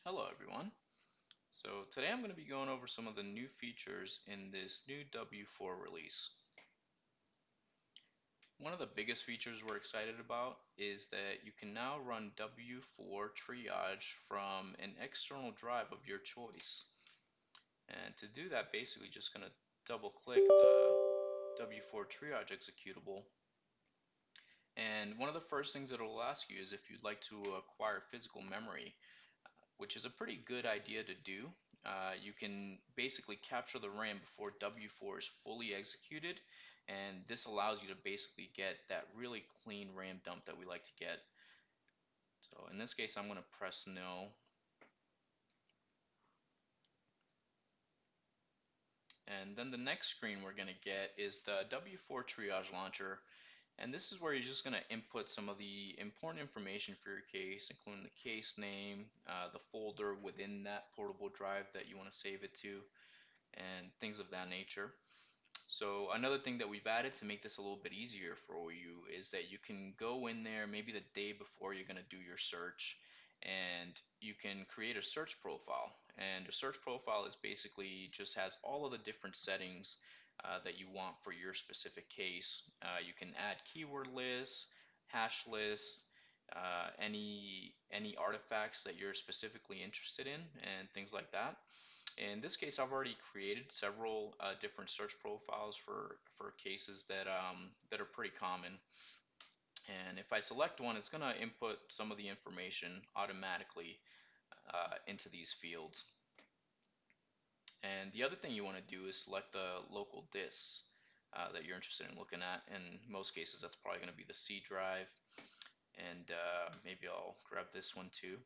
Hello everyone. So today I'm going to be going over some of the new features in this new W4 release. One of the biggest features we're excited about is that you can now run W4 Triage from an external drive of your choice. And to do that, basically just going to double click the W4 Triage executable. And one of the first things that it'll ask you is if you'd like to acquire physical memory, which is a pretty good idea to do. You can basically capture the RAM before W4 is fully executed, and this allows you to basically get that really clean RAM dump that we like to get. So in this case, I'm going to press no. And then the next screen we're going to get is the W4 Triage Launcher. And this is where you're just going to input some of the important information for your case, including the case name, the folder within that portable drive that you want to save it to, and things of that nature. So another thing that we've added to make this a little bit easier for you is that you can go in there maybe the day before you're going to do your search, and you can create a search profile. And a search profile is basically just has all of the different settings that you want for your specific case. You can add keyword lists, hash lists, any artifacts that you're specifically interested in, and things like that. In this case, I've already created several different search profiles for cases that are pretty common. And if I select one, it's going to input some of the information automatically into these fields. And the other thing you want to do is select the local disk that you're interested in looking at. In most cases, that's probably going to be the C drive. And maybe I'll grab this one too.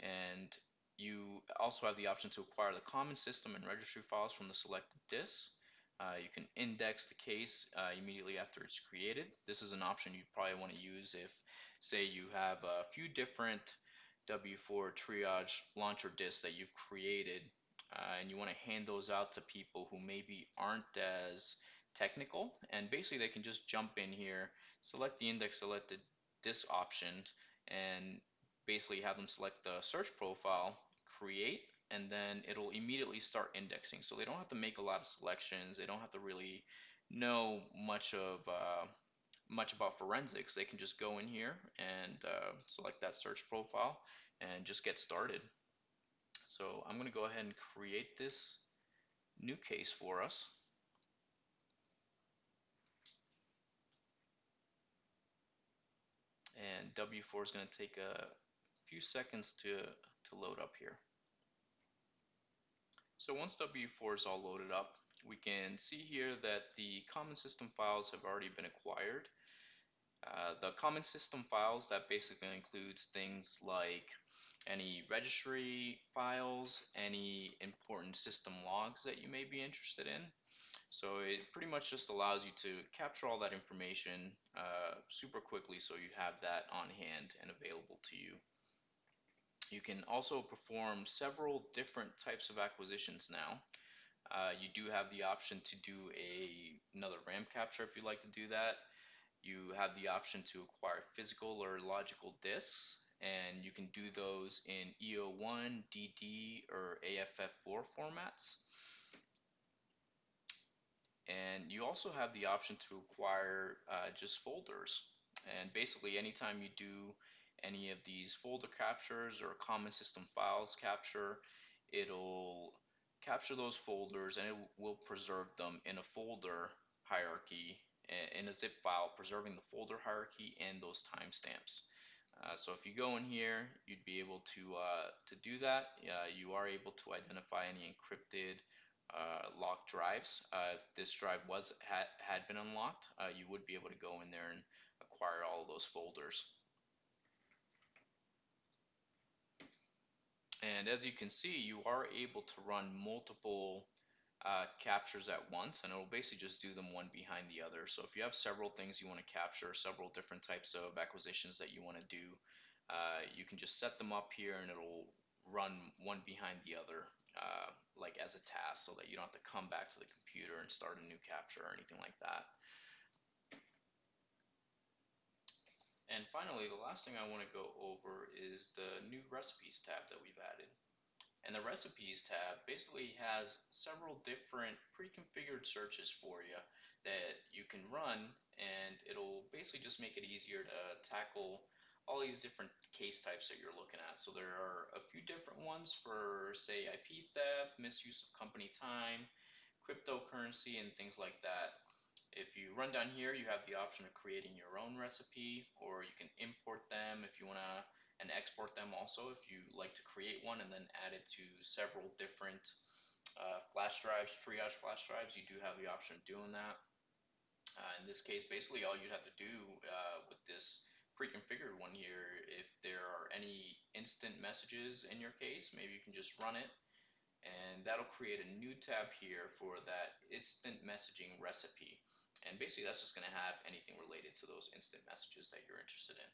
And you also have the option to acquire the common system and registry files from the selected disk. You can index the case immediately after it's created. This is an option you'd probably want to use if, say, you have a few different W4 Triage Launcher disks that you've created, and you want to hand those out to people who maybe aren't as technical. And basically, they can just jump in here, select the index selected disk option, and basically have them select the search profile, create, and then it'll immediately start indexing. So they don't have to make a lot of selections. They don't have to really know much about forensics. They can just go in here and select that search profile and just get started. So I'm going to go ahead and create this new case for us. And W4 is going to take a few seconds to load up here. So once W4 is all loaded up, we can see here that the common system files have already been acquired. The common system files, that basically includes things like any registry files, any important system logs that you may be interested in. So it pretty much just allows you to capture all that information super quickly so you have that on hand and available to you. You can also perform several different types of acquisitions now. You do have the option to do another RAM capture if you'd like to do that. You have the option to acquire physical or logical disks, and you can do those in EO1, DD, or AFF4 formats. And you also have the option to acquire just folders. And basically, anytime you do any of these folder captures or common system files capture, it'll capture those folders and it will preserve them in a folder hierarchy in a zip file, preserving the folder hierarchy and those timestamps. So if you go in here, you'd be able to do that. You are able to identify any encrypted locked drives. If this drive had been unlocked, you would be able to go in there and acquire all of those folders. And as you can see, you are able to run multiple captures at once, and it'll basically just do them one behind the other. So if you have several things you want to capture, several different types of acquisitions that you want to do, you can just set them up here and it'll run one behind the other, like as a task, so that you don't have to come back to the computer and start a new capture or anything like that. And finally, the last thing I want to go over is the new recipes tab that we've added. And the recipes tab basically has several different pre-configured searches for you that you can run, and it'll basically just make it easier to tackle all these different case types that you're looking at. So there are a few different ones for, say, IP theft, misuse of company time, cryptocurrency, and things like that. If you run down here, you have the option of creating your own recipe, or you can import them if you want to, and export them also if you like to create one and then add it to several different flash drives, triage flash drives. You do have the option of doing that. In this case, basically all you'd have to do with this pre-configured one here, if there are any instant messages in your case, maybe you can just run it, and that'll create a new tab here for that instant messaging recipe. And basically that's just going to have anything related to those instant messages that you're interested in.